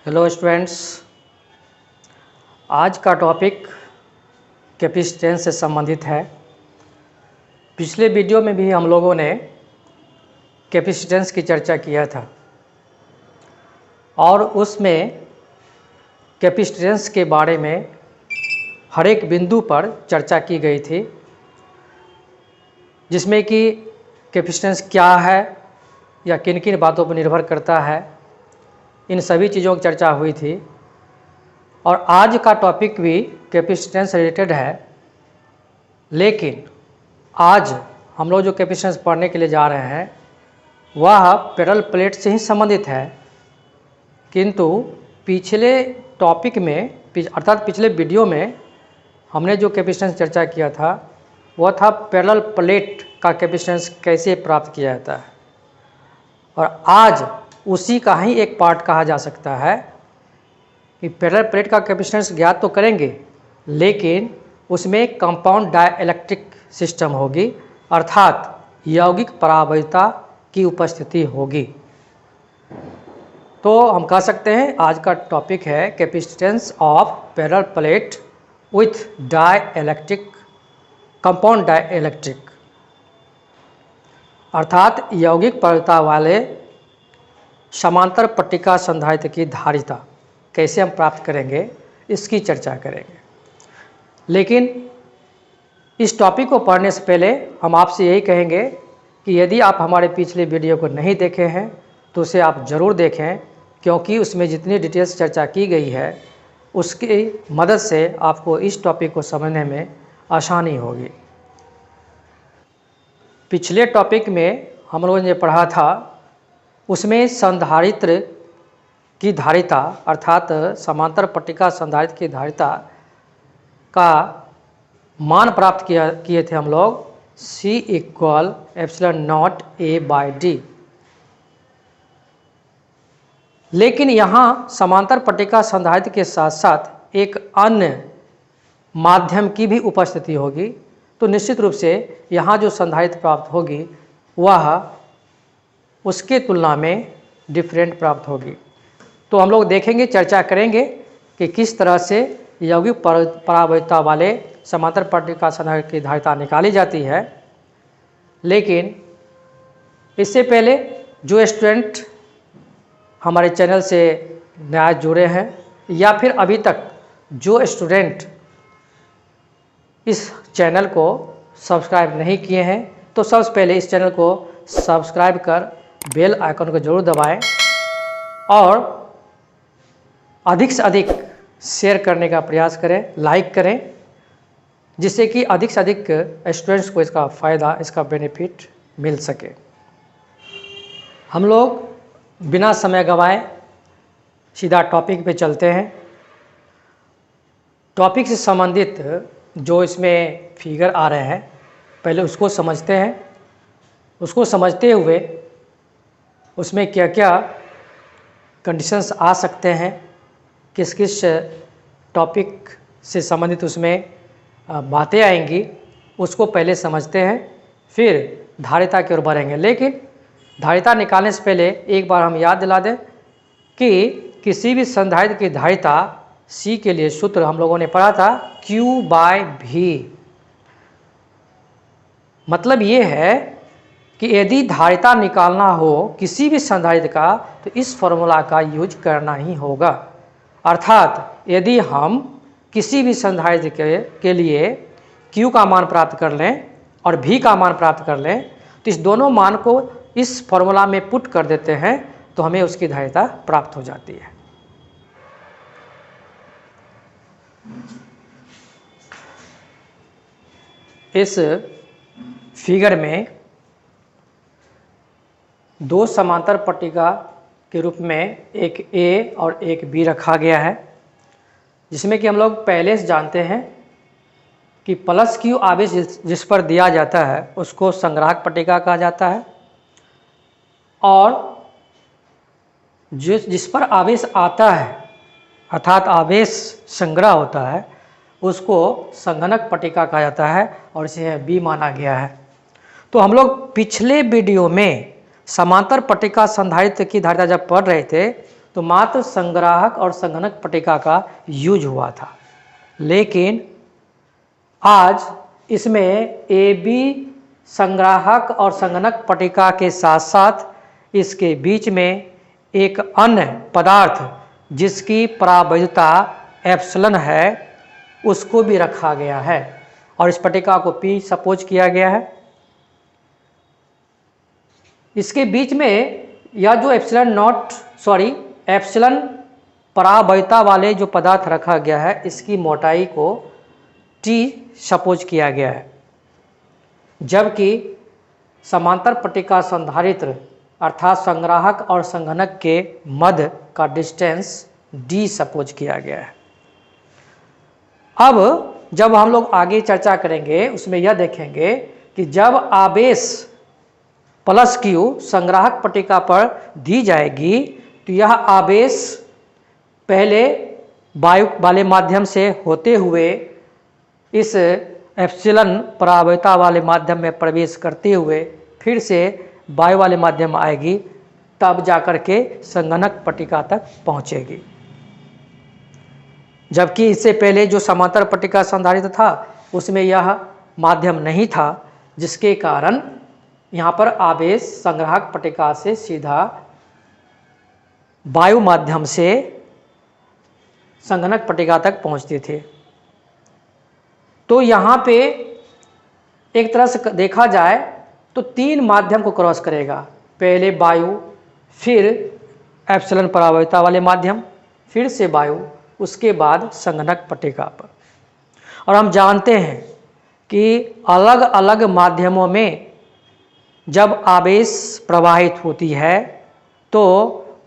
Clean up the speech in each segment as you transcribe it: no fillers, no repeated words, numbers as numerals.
Hello students, आज का topic capacitance से संबंधित है। पिछले वीडियो में भी हम लोगों ने कैपेसिटेंस की चर्चा किया था और उसमें कैपेसिटेंस के बारे में हर एक बिंदु पर चर्चा की गई थी, जिसमें कि कैपेसिटेंस क्या है या किन किन बातों पर निर्भर करता है, इन सभी चीज़ों की चर्चा हुई थी। और आज का टॉपिक भी कैपेसिटेंस रिलेटेड है, लेकिन आज हम लोग जो कैपेसिटेंस पढ़ने के लिए जा रहे हैं वह पैरेलल प्लेट से ही संबंधित है। किंतु पिछले टॉपिक में अर्थात पिछले वीडियो में हमने जो कैपेसिटेंस चर्चा किया था वह था पैरेलल प्लेट का कैपेसिटेंस कैसे प्राप्त किया जाता है, और आज उसी का ही एक पार्ट कहा जा सकता है कि पैरेलल प्लेट का कैपेसिटेंस ज्ञात तो करेंगे, लेकिन उसमें कंपाउंड डाइइलेक्ट्रिक सिस्टम होगी, अर्थात यौगिक परावैधता की उपस्थिति होगी। तो हम कह सकते हैं आज का टॉपिक है capacitance of parallel plate with dielectric compound dielectric, अर्थात यौगिक परावैधता वाले समांतर पट्टिका संधारित्र की धारिता कैसे हम प्राप्त करेंगे, इसकी चर्चा करेंगे। लेकिन इस टॉपिक को पढ़ने से पहले हम आपसे यही कहेंगे कि यदि आप हमारे पिछले वीडियो को नहीं देखे हैं तो उसे आप ज़रूर देखें, क्योंकि उसमें जितनी डिटेल्स चर्चा की गई है उसकी मदद से आपको इस टॉपिक को समझने में आसानी होगी। पिछले टॉपिक में हम लोगों ने पढ़ा था, उसमें संधारित्र की धारिता अर्थात समांतर पट्टिका संधारित्र की धारिता का मान प्राप्त किए थे हम लोग C = ε0 A/d। लेकिन यहाँ समांतर पट्टिका संधारित्र के साथ साथ एक अन्य माध्यम की भी उपस्थिति होगी, तो निश्चित रूप से यहाँ जो संधारित्र प्राप्त होगी वह उसके तुलना में डिफरेंट प्राप्त होगी। तो हम लोग देखेंगे, चर्चा करेंगे कि किस तरह से यौगिक परावैधता वाले समांतर पट्टिका संधारित्र की धारिता निकाली जाती है। लेकिन इससे पहले जो स्टूडेंट हमारे चैनल से नया जुड़े हैं या फिर अभी तक जो स्टूडेंट इस चैनल को सब्सक्राइब नहीं किए हैं, तो सबसे पहले इस चैनल को सब्सक्राइब कर बेल आइकन को जरूर दबाएं और अधिक से अधिक शेयर करने का प्रयास करें, लाइक करें, जिससे कि अधिक से अधिक स्टूडेंट्स को इसका फ़ायदा, इसका बेनिफिट मिल सके। हम लोग बिना समय गंवाए सीधा टॉपिक पे चलते हैं। टॉपिक से संबंधित जो इसमें फिगर आ रहे हैं पहले उसको समझते हैं। उसको समझते हुए उसमें क्या क्या कंडीशंस आ सकते हैं, किस किस टॉपिक से संबंधित उसमें बातें आएंगी, उसको पहले समझते हैं, फिर धारिता की ओर बढ़ेंगे। लेकिन धारिता निकालने से पहले एक बार हम याद दिला दें कि किसी भी संधारित्र की धारिता C के लिए सूत्र हम लोगों ने पढ़ा था Q/V। मतलब ये है कि यदि धारिता निकालना हो किसी भी संधारित्र का तो इस फॉर्मूला का यूज करना ही होगा। अर्थात यदि हम किसी भी संधारित्र के लिए Q का मान प्राप्त कर लें और V का मान प्राप्त कर लें, तो इस दोनों मान को इस फॉर्मूला में पुट कर देते हैं तो हमें उसकी धारिता प्राप्त हो जाती है। इस फिगर में दो समांतर पट्टिका के रूप में एक A और एक B रखा गया है, जिसमें कि हम लोग पहले से जानते हैं कि +Q आवेश जिस पर दिया जाता है उसको संग्राहक पट्टिका कहा जाता है, और जिस पर आवेश आता है अर्थात आवेश संग्रह होता है उसको संघनक पट्टिका कहा जाता है, और इसे B माना गया है। तो हम लोग पिछले वीडियो में समांतर पट्टिका संधारित्र की धारिता जब पढ़ रहे थे तो मात्र संग्राहक और संघनक पट्टिका का यूज हुआ था। लेकिन आज इसमें ए बी संग्राहक और संघनक पट्टिका के साथ साथ इसके बीच में एक अन्य पदार्थ जिसकी परावैधता एप्सिलॉन है उसको भी रखा गया है और इस पट्टिका को पी सपोज किया गया है। इसके बीच में यह जो एप्सिलॉन परावैधता वाले जो पदार्थ रखा गया है इसकी मोटाई को टी सपोज किया गया है, जबकि समांतर पट्टिका संधारित्र अर्थात संग्राहक और संघनक के मध्य का डिस्टेंस डी सपोज किया गया है। अब जब हम लोग आगे चर्चा करेंगे उसमें यह देखेंगे कि जब आवेश प्लस क्यू संग्राहक पट्टिका पर दी जाएगी तो यह आवेश पहले वायु वाले माध्यम से होते हुए इस एप्सिलॉन परावैधता वाले माध्यम में प्रवेश करते हुए फिर से वायु वाले माध्यम में आएगी, तब जाकर के संघनक पट्टिका तक पहुंचेगी। जबकि इससे पहले जो समांतर पट्टिका संधारित्र था उसमें यह माध्यम नहीं था, जिसके कारण यहाँ पर आवेश संग्राहक पट्टिका से सीधा वायु माध्यम से संघनक पट्टिका तक पहुँचते थे। तो यहाँ पे एक तरह से देखा जाए तो तीन माध्यम को क्रॉस करेगा, पहले वायु, फिर एप्सिलॉन परावैधता वाले माध्यम, फिर से वायु, उसके बाद संघनक पट्टिका पर। और हम जानते हैं कि अलग अलग माध्यमों में जब आवेश प्रवाहित होती है तो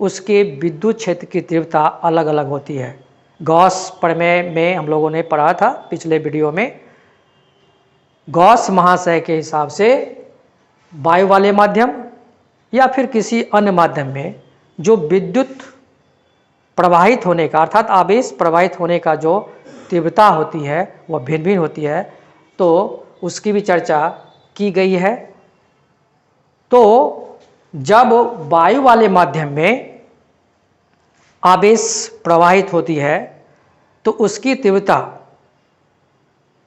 उसके विद्युत क्षेत्र की तीव्रता अलग अलग होती है। गॉस प्रमेय में हम लोगों ने पढ़ा था पिछले वीडियो में, गॉस महाशय के हिसाब से वायु वाले माध्यम या फिर किसी अन्य माध्यम में जो विद्युत प्रवाहित होने का अर्थात आवेश प्रवाहित होने का जो तीव्रता होती है वह भिन्न भिन्न होती है, तो उसकी भी चर्चा की गई है। तो जब वायु वाले माध्यम में आवेश प्रवाहित होती है तो उसकी तीव्रता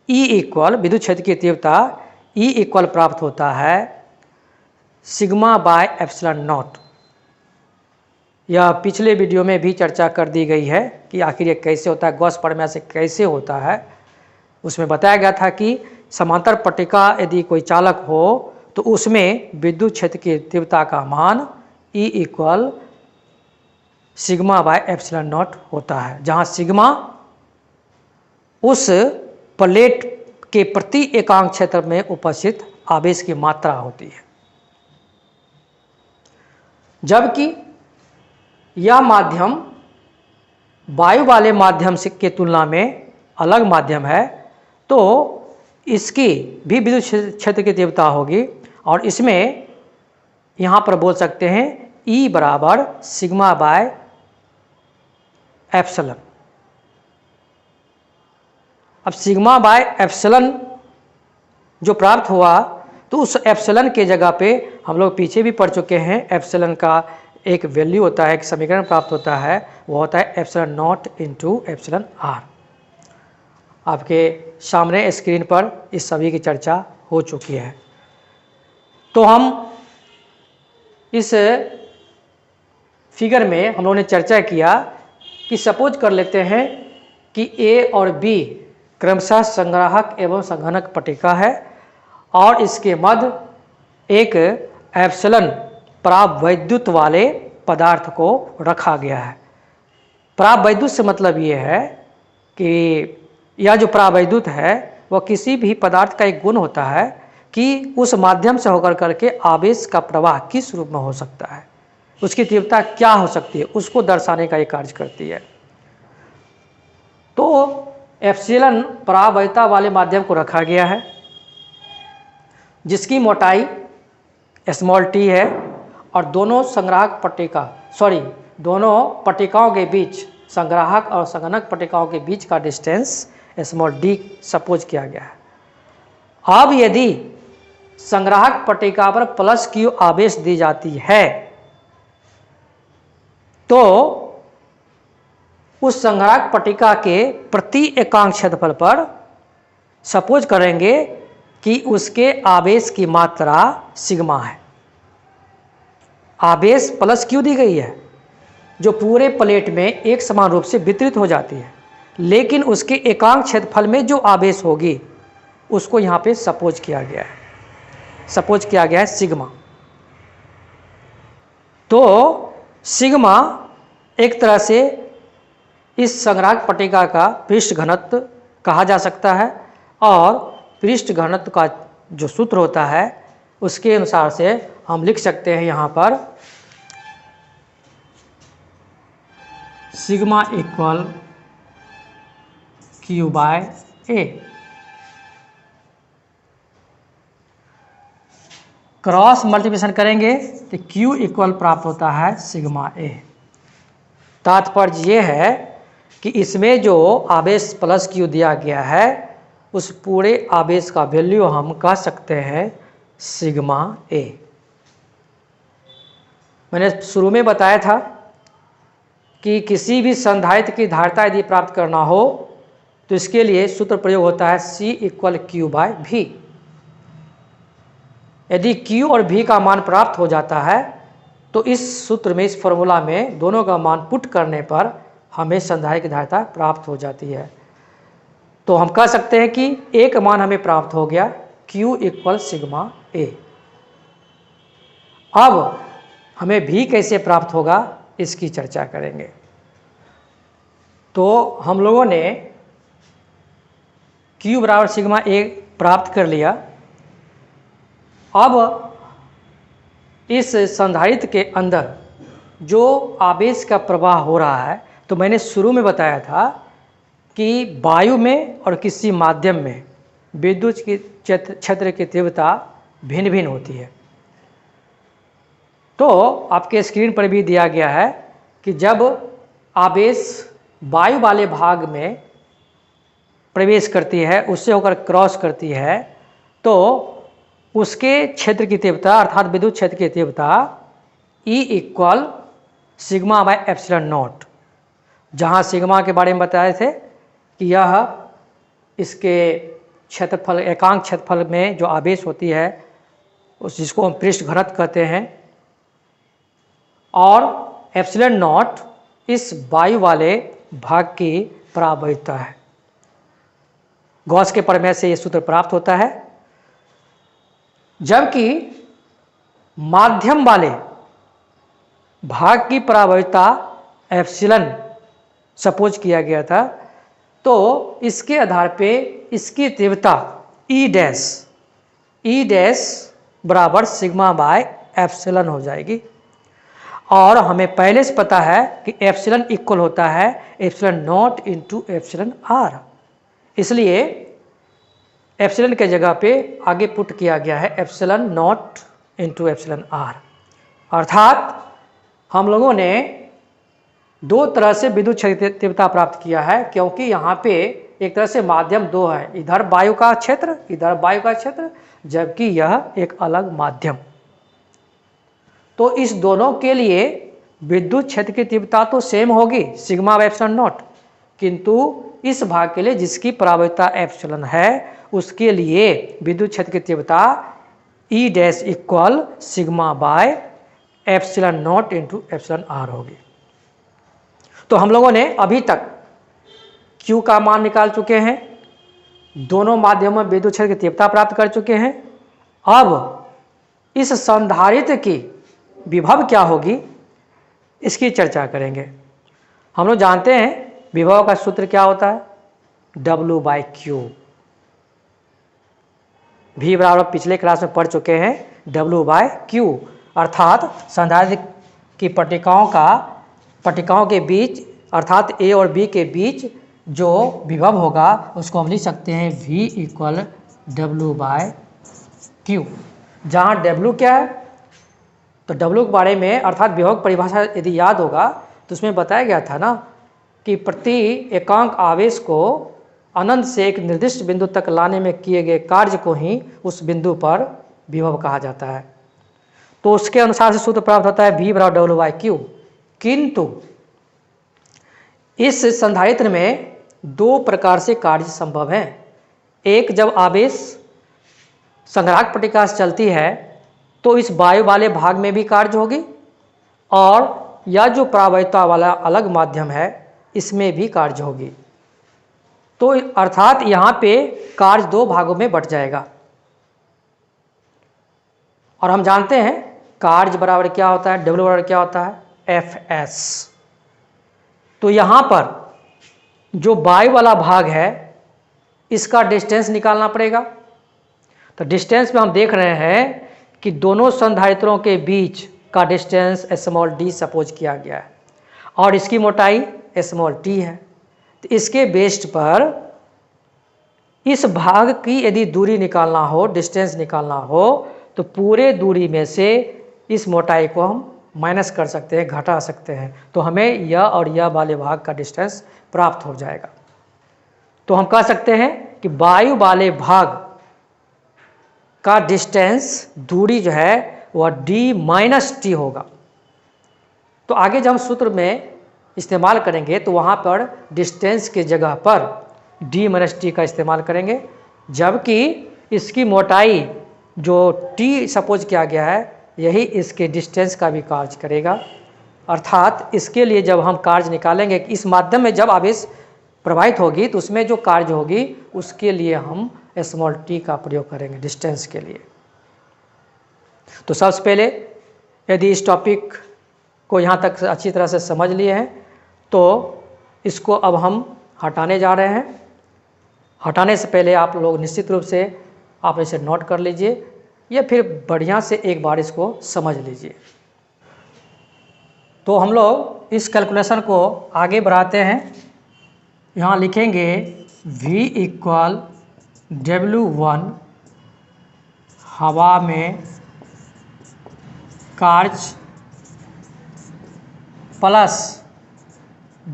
E इक्वल विद्युत क्षेत्र की तीव्रता E इक्वल प्राप्त होता है सिग्मा बाय एप्सिलॉन नॉट। यह पिछले वीडियो में भी चर्चा कर दी गई है कि आखिर ये कैसे होता है, गॉस प्रमेय से कैसे होता है। उसमें बताया गया था कि समांतर पट्टिका यदि कोई चालक हो तो उसमें विद्युत क्षेत्र की तीव्रता का मान E equal sigma by epsilon not होता है, जहाँ सिग्मा उस प्लेट के प्रति एकांक क्षेत्र में उपस्थित आवेश की मात्रा होती है। जबकि यह माध्यम वायु वाले माध्यम से के तुलना में अलग माध्यम है, तो इसकी भी विद्युत क्षेत्र की तीव्रता होगी और इसमें यहाँ पर बोल सकते हैं E बराबर सिग्मा बाय एप्सिलॉन। अब सिग्मा बाय एप्सिलॉन जो प्राप्त हुआ तो उस एप्सिलॉन के जगह पे हम लोग पीछे भी पढ़ चुके हैं, एप्सिलॉन का एक वैल्यू होता है, एक समीकरण प्राप्त होता है, वो होता है epsilon not into epsilon R. आपके सामने स्क्रीन पर इस सभी की चर्चा हो चुकी है। तो हम इस फिगर में हम लोगों ने चर्चा किया कि सपोज कर लेते हैं कि ए और बी क्रमशः संग्राहक एवं संघनक पट्टिका है और इसके मध्य एक एप्सिलॉन परावैद्युत वाले पदार्थ को रखा गया है। परावैद्युत से मतलब ये है कि यह जो परावैद्युत है वह किसी भी पदार्थ का एक गुण होता है कि उस माध्यम से होकर करके आवेश का प्रवाह किस रूप में हो सकता है, उसकी तीव्रता क्या हो सकती है, उसको दर्शाने का ये कार्य करती है। तो एप्सिलॉन परावैधता वाले माध्यम को रखा गया है जिसकी मोटाई स्मॉल टी है और दोनों संग्राहक दोनों पट्टिकाओं के बीच, संग्राहक और संघनक पट्टिकाओं के बीच का डिस्टेंस स्मॉल डी सपोज किया गया है। अब यदि संग्राहक पट्टिका पर प्लस क्यू आवेश दी जाती है तो उस संघराक पट्टिका के प्रति एकांक क्षेत्रफल पर सपोज करेंगे कि उसके आवेश की मात्रा सिग्मा है। आवेश प्लस क्यू दी गई है जो पूरे प्लेट में एक समान रूप से वितरित हो जाती है, लेकिन उसके एकांक क्षेत्रफल में जो आवेश होगी उसको यहाँ पे सपोज किया गया है सिग्मा। तो सिग्मा एक तरह से इस संघराक पट्टिका का पृष्ठ घनत्व कहा जा सकता है, और पृष्ठ घनत्व का जो सूत्र होता है उसके अनुसार से हम लिख सकते हैं यहाँ पर sigma equal Q by A. Cross multiplication करेंगे तो क्यू इक्वल प्राप्त होता है सिग्मा ए। तात्पर्य ये है कि इसमें जो आवेश प्लस क्यू दिया गया है उस पूरे आवेश का वैल्यू हम कह सकते हैं सिग्मा ए। मैंने शुरू में बताया था कि किसी भी संधारित्र की धारिता यदि प्राप्त करना हो तो इसके लिए सूत्र प्रयोग होता है C इक्वल क्यू बाय भी। यदि Q और V का मान प्राप्त हो जाता है तो इस सूत्र में, इस फॉर्मूला में दोनों का मान पुट करने पर हमें संधारित्र की धारिता प्राप्त हो जाती है। तो हम कह सकते हैं कि एक मान हमें प्राप्त हो गया Q इक्वल सिग्मा ए। अब हमें V कैसे प्राप्त होगा इसकी चर्चा करेंगे। तो हम लोगों ने Q बराबर सिग्मा ए प्राप्त कर लिया। अब इस संधारित्र के अंदर जो आवेश का प्रवाह हो रहा है, तो मैंने शुरू में बताया था कि वायु में और किसी माध्यम में विद्युत की क्षेत्र की तीव्रता भिन्न भिन्न होती है। तो आपके स्क्रीन पर भी दिया गया है कि जब आवेश वायु वाले भाग में प्रवेश करती है, उससे होकर क्रॉस करती है, तो उसके क्षेत्र की तीव्रता अर्थात विद्युत क्षेत्र की तीव्रता E equal sigma by epsilon not. जहाँ सिग्मा के बारे में बताए थे कि यह इसके क्षेत्रफल, एकांक क्षेत्रफल में जो आवेश होती है उस जिसको हम पृष्ठ घनत्व कहते हैं, और एप्सिलॉन नॉट इस वायु वाले भाग की परावैधता है। गॉस के प्रमेय से यह सूत्र प्राप्त होता है। जबकि माध्यम वाले भाग की परावैधता एप्सिलॉन सपोज किया गया था, तो इसके आधार पे इसकी तीव्रता ई डैश बराबर सिग्मा बाय एप्सिलॉन हो जाएगी। और हमें पहले से पता है कि एप्सिलॉन इक्वल होता है epsilon not into epsilon R, इसलिए एप्सिलॉन के जगह पे आगे पुट किया गया है epsilon not into epsilon R. अर्थात हम लोगों ने दो तरह से विद्युत क्षेत्र तीव्रता प्राप्त किया है, क्योंकि यहाँ पे एक तरह से माध्यम दो है, इधर वायु का क्षेत्र, इधर वायु का क्षेत्र, जबकि यह एक अलग माध्यम। तो इस दोनों के लिए विद्युत क्षेत्र की तीव्रता तो सेम होगी सिग्मा बाय एप्सिलॉन नॉट, किंतु इस भाग के लिए जिसकी परावैधता एप्सिलॉन है उसके लिए विद्युत क्षेत्र की तीव्रता E dash equal sigma by epsilon not into epsilon R होगी। तो हम लोगों ने अभी तक Q का मान निकाल चुके हैं, दोनों माध्यमों में विद्युत क्षेत्र की तीव्रता प्राप्त कर चुके हैं। अब इस संधारित्र की विभव क्या होगी इसकी चर्चा करेंगे। हम लोग जानते हैं विभव का सूत्र क्या होता है, W बाय क्यू। V बराबर पिछले क्लास में पढ़ चुके हैं W बाय क्यू, अर्थात संधारित्र की पट्टिकाओं के बीच अर्थात A और B के बीच जो विभव होगा उसको हम लिख सकते हैं V equal W by Q. जहाँ W क्या है, तो W के बारे में अर्थात विभव की परिभाषा यदि याद होगा तो उसमें बताया गया था ना कि प्रति एकांक आवेश को अनंत से एक निर्दिष्ट बिंदु तक लाने में किए गए कार्य को ही उस बिंदु पर विभव कहा जाता है। तो उसके अनुसार से सूत्र प्राप्त होता है V बराबर W बाय क्यू। किंतु इस संधारित्र में दो प्रकार से कार्य संभव हैं। एक, जब आवेश संग्राहक पट्टिका से चलती है तो इस वायु वाले भाग में भी कार्य होगी, और यह जो परावैधता वाला अलग माध्यम है इसमें भी कार्य होगी। तो अर्थात यहाँ पे कार्य दो भागों में बट जाएगा। और हम जानते हैं कार्य बराबर क्या होता है, डब्ल्यू बराबर क्या होता है, Fs। तो यहाँ पर जो वायु वाला भाग है इसका डिस्टेंस निकालना पड़ेगा। तो डिस्टेंस में हम देख रहे हैं कि दोनों संधारित्रों के बीच का डिस्टेंस स्मॉल d सपोज किया गया है और इसकी मोटाई स्मॉल t है। तो इसके बेस्ड पर इस भाग की यदि दूरी निकालना हो, डिस्टेंस निकालना हो, तो पूरे दूरी में से इस मोटाई को हम माइनस कर सकते हैं, घटा सकते हैं। तो हमें यह और यह वाले भाग का डिस्टेंस प्राप्त हो जाएगा। तो हम कह सकते हैं कि वायु वाले भाग का डिस्टेंस, दूरी जो है वह d माइनस टी होगा। तो आगे जब हम सूत्र में इस्तेमाल करेंगे तो वहाँ पर डिस्टेंस के जगह पर d माइनस टी का इस्तेमाल करेंगे, जबकि इसकी मोटाई जो t सपोज किया गया है यही इसके डिस्टेंस का भी कार्य करेगा। अर्थात इसके लिए जब हम कार्य निकालेंगे कि इस माध्यम में जब आवेश प्रवाहित होगी तो उसमें जो कार्य होगी उसके लिए हम स्मॉल t का प्रयोग करेंगे डिस्टेंस के लिए। तो सबसे पहले यदि इस टॉपिक को यहाँ तक अच्छी तरह से समझ लिए हैं तो इसको अब हम हटाने जा रहे हैं। हटाने से पहले आप लोग निश्चित रूप से आप इसे नोट कर लीजिए या फिर बढ़िया से एक बार इसको समझ लीजिए। तो हम लोग इस कैलकुलेशन को आगे बढ़ाते हैं। यहाँ लिखेंगे V इक्वल W1 हवा में कार्य प्लस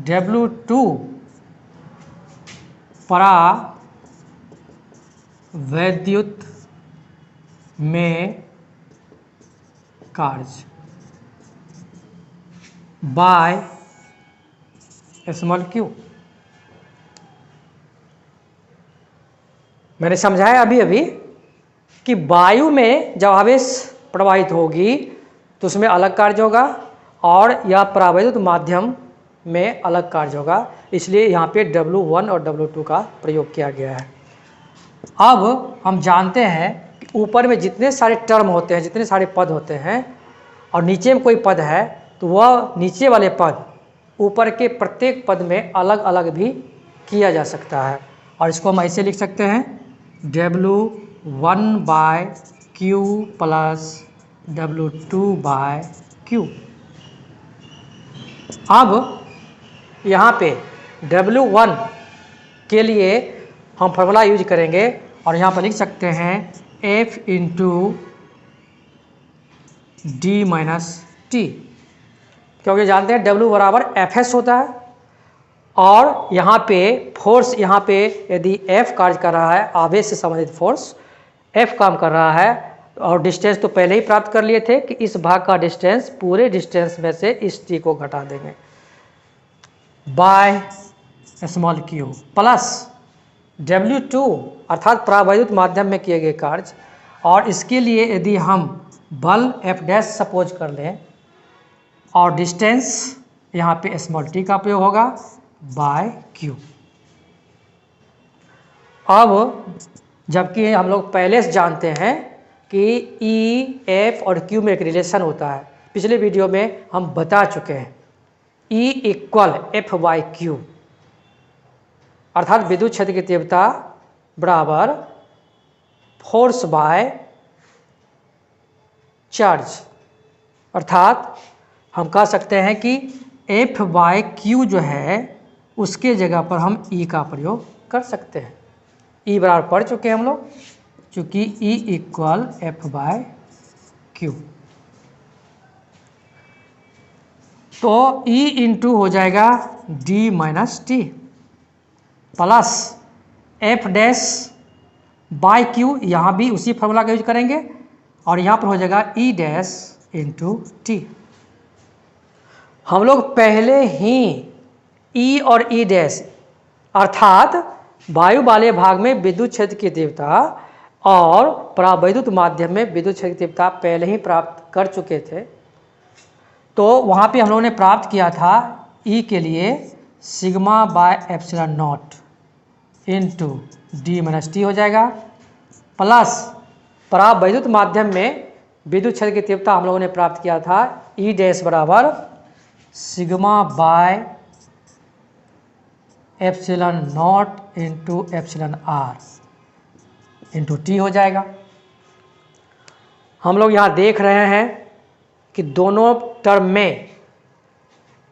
W2 परावैद्युत में कार्य बाय स्मॉल q। मैंने समझाया अभी कि वायु में जब आवेश प्रवाहित होगी तो उसमें अलग कार्य होगा और यह परावैद्युत माध्यम में अलग कार्य होगा, इसलिए यहाँ पे W1 और W2 का प्रयोग किया गया है। अब हम जानते हैं कि ऊपर में जितने सारे टर्म होते हैं, जितने सारे पद होते हैं और नीचे में कोई पद है तो वह नीचे वाले पद ऊपर के प्रत्येक पद में अलग अलग भी किया जा सकता है। और इसको हम ऐसे लिख सकते हैं W1 by Q plus W2 by Q। अब यहाँ पे W1 के लिए हम फॉर्मूला यूज करेंगे और यहाँ पर लिख सकते हैं F into D minus T, क्योंकि जानते हैं W बराबर Fs होता है और यहाँ पे फोर्स, यहाँ पे यदि F कार्य कर रहा है, आवेश से संबंधित फोर्स F काम कर रहा है और डिस्टेंस तो पहले ही प्राप्त कर लिए थे कि इस भाग का डिस्टेंस पूरे डिस्टेंस में से इस t को घटा देंगे by small q plus W2 अर्थात परावैद्युत माध्यम में किए गए कार्य। और इसके लिए यदि हम बल F डैश सपोज कर लें और डिस्टेंस यहाँ पे स्मॉल t का प्रयोग होगा बाय q। अब जबकि हम लोग पहले से जानते हैं कि E, F और Q में एक रिलेशन होता है, पिछले वीडियो में हम बता चुके हैं। E equal F by Q अर्थात विद्युत क्षेत्र की तीव्रता बराबर फोर्स बाय चार्ज। अर्थात हम कह सकते हैं कि F बाय Q जो है उसके जगह पर हम E का प्रयोग कर सकते हैं। E बराबर पढ़ चुके हैं हम लोग, चूँकि E equal F by Q। तो E इंटू हो जाएगा D minus T plus F dash by Q, यहाँ भी उसी फॉर्मूला का यूज करेंगे और यहाँ पर हो जाएगा E डैश इंटू टी। हम लोग पहले ही ई और ई डैश, अर्थात वायु वाले भाग में विद्युत क्षेत्र की तीव्रता और परावैद्युत माध्यम में विद्युत क्षेत्र की तीव्रता पहले ही प्राप्त कर चुके थे। तो वहाँ पे हम लोगों ने प्राप्त किया था ई के लिए sigma by epsilon not into D minus T हो जाएगा, प्लस परावैद्युत माध्यम में विद्युत क्षेत्र की तीव्रता हम लोगों ने प्राप्त किया था ई डैश बराबर sigma by epsilon not into epsilon R into T हो जाएगा। हम लोग यहाँ देख रहे हैं कि दोनों टर्म में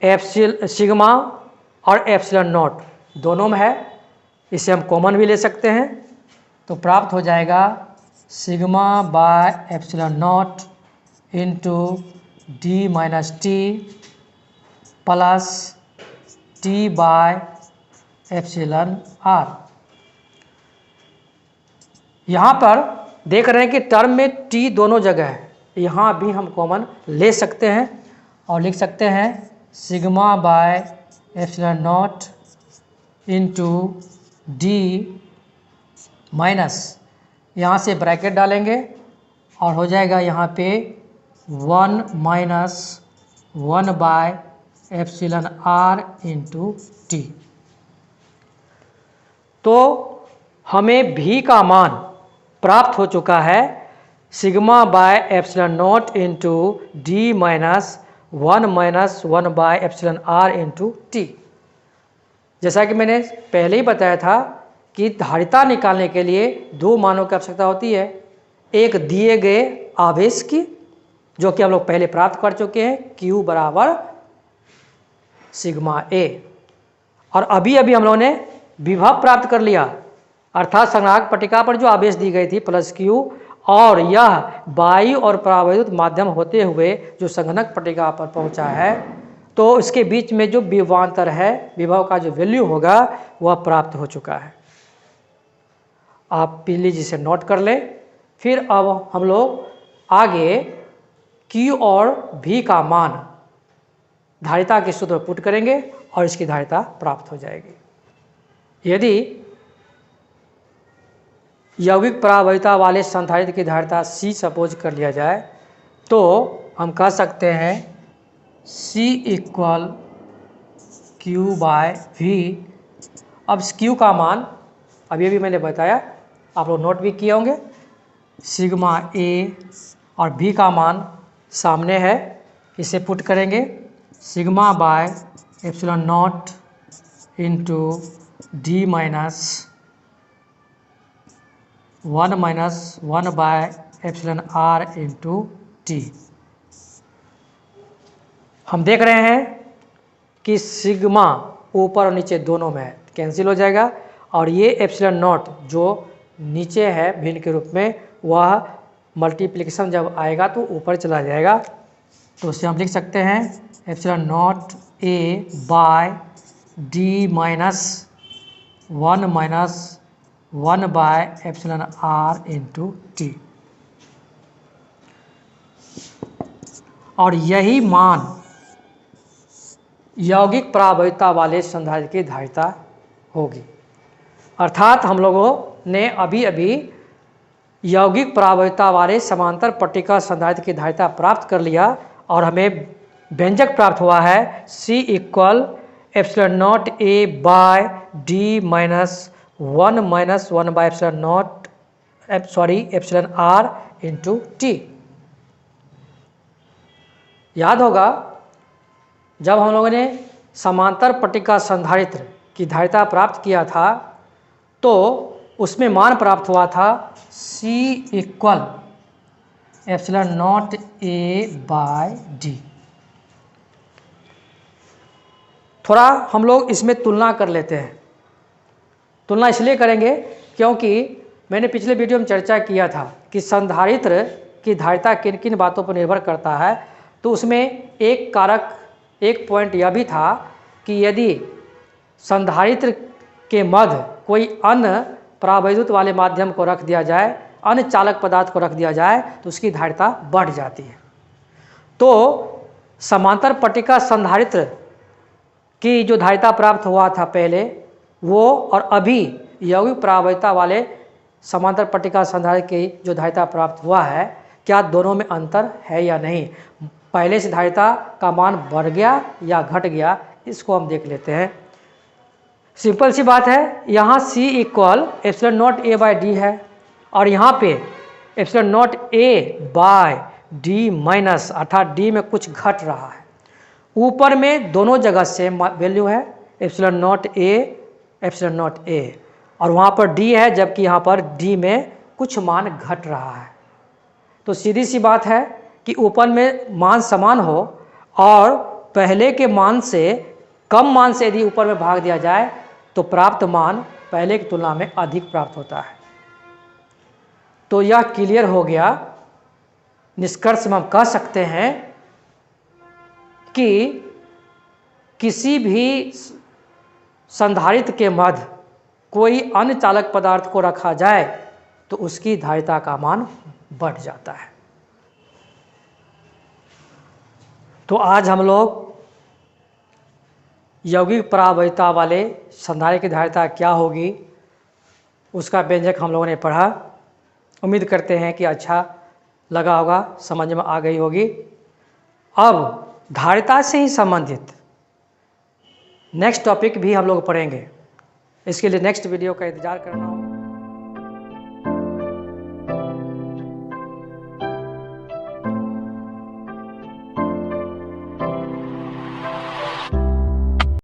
सिग्मा और एप्सिलॉन नॉट दोनों में है, इसे हम कॉमन भी ले सकते हैं। तो प्राप्त हो जाएगा sigma by epsilon not into D minus T plus T by epsilon R. यहाँ पर देख रहे हैं कि टर्म में टी दोनों जगह है, यहाँ भी हम कॉमन ले सकते हैं और लिख सकते हैं sigma by epsilon not into D minus, यहाँ से ब्रैकेट डालेंगे और हो जाएगा यहाँ पे 1 minus 1 by epsilon R into T. तो हमें भी का मान प्राप्त हो चुका है sigma by epsilon not into D minus 1 by epsilon R into T. जैसा कि मैंने पहले ही बताया था कि धारिता निकालने के लिए दो मानों की आवश्यकता होती है, एक दिए गए आवेश की जो कि हम लोग पहले प्राप्त कर चुके हैं Q बराबर सिग्मा ए, और अभी अभी हम लोगों ने विभव प्राप्त कर लिया, अर्थात संग्राहक पट्टिका पर जो आवेश दी गई थी प्लस Q, और यह वायु और परावैद्युत माध्यम होते हुए जो संघनक पट्टिका पर पहुंचा है, तो इसके बीच में जो विभवांतर है, विभव का जो वैल्यू होगा वह प्राप्त हो चुका है। आप प्लीज इसे नोट कर लें। फिर अब हम लोग आगे Q और V का मान धारिता के सूत्र में पुट करेंगे और इसकी धारिता प्राप्त हो जाएगी। यदि यौगिक परावैद्युता वाले संधारित्र की धारिता C सपोज कर लिया जाए तो हम कह सकते हैं C equal Q by V। अब इस Q का मान अभी अभी मैंने बताया, आप लोग नोट भी किए होंगे, सिग्मा ए, और V का मान सामने है, इसे पुट करेंगे sigma by epsilon not into D minus 1 by epsilon R into T. हम देख रहे हैं कि सिग्मा ऊपर और नीचे दोनों में है, कैंसिल हो जाएगा, और ये एप्सिलॉन नॉट जो नीचे है भिन्न के रूप में, वह मल्टीप्लिकेशन जब आएगा तो ऊपर चला जाएगा। तो उसे हम लिख सकते हैं epsilon naught A by D minus 1 by epsilon R into T. और यही मान यौगिक परावैद्युता वाले संधारित्र की धारिता होगी। अर्थात हम लोगों ने अभी अभी यौगिक परावैद्युता वाले समांतर पट्टिका संधारित्र की धारिता प्राप्त कर लिया और हमें व्यंजक प्राप्त हुआ है C equal epsilon naught A by D minus 1 by epsilon naught epsilon R into T. याद होगा जब हम लोगों ने समांतर पट्टिका संधारित्र की धारिता प्राप्त किया था तो उसमें मान प्राप्त हुआ था C equal epsilon naught A by D. थोड़ा हम लोग इसमें तुलना कर लेते हैं। तुलना इसलिए करेंगे क्योंकि मैंने पिछले वीडियो में चर्चा किया था कि संधारित्र की धारिता किन किन बातों पर निर्भर करता है। तो उसमें एक कारक, एक पॉइंट यह भी था कि यदि संधारित्र के मध्य कोई अन्य परावैद्युत वाले माध्यम को रख दिया जाए, अन्य चालक पदार्थ को रख दिया जाए, तो उसकी धारिता बढ़ जाती है। तो समांतर पट्टिका संधारित्र कि जो धारिता प्राप्त हुआ था पहले वो और अभी यौगिक प्रभावहीता वाले समांतर पट्टिका संधारित्र की जो धारिता प्राप्त हुआ है, क्या दोनों में अंतर है या नहीं, पहले से धारिता का मान बढ़ गया या घट गया, इसको हम देख लेते हैं। सिंपल सी बात है, यहाँ C equal epsilon naught A by D है और यहाँ पे epsilon naught A by D minus, अर्थात डी में कुछ घट रहा है। ऊपर में दोनों जगह सेम वैल्यू है, epsilon naught A epsilon naught A, और वहाँ पर D है, जबकि यहाँ पर D में कुछ मान घट रहा है। तो सीधी सी बात है कि ऊपर में मान समान हो और पहले के मान से कम मान से यदि ऊपर में भाग दिया जाए तो प्राप्त मान पहले की तुलना में अधिक प्राप्त होता है। तो यह क्लियर हो गया। निष्कर्ष में हम कह सकते हैं कि किसी भी संधारित्र के मध्य कोई अन्य चालक पदार्थ को रखा जाए तो उसकी धारिता का मान बढ़ जाता है। तो आज हम लोग यौगिक प्रभावहीता वाले संधारित्र की धारिता क्या होगी उसका व्यंजक हम लोगों ने पढ़ा। उम्मीद करते हैं कि अच्छा लगा होगा, समझ में आ गई होगी। अब धारिता से ही संबंधित नेक्स्ट टॉपिक भी हम लोग पढ़ेंगे। इसके लिए नेक्स्ट वीडियो का इंतज़ार करना होगा।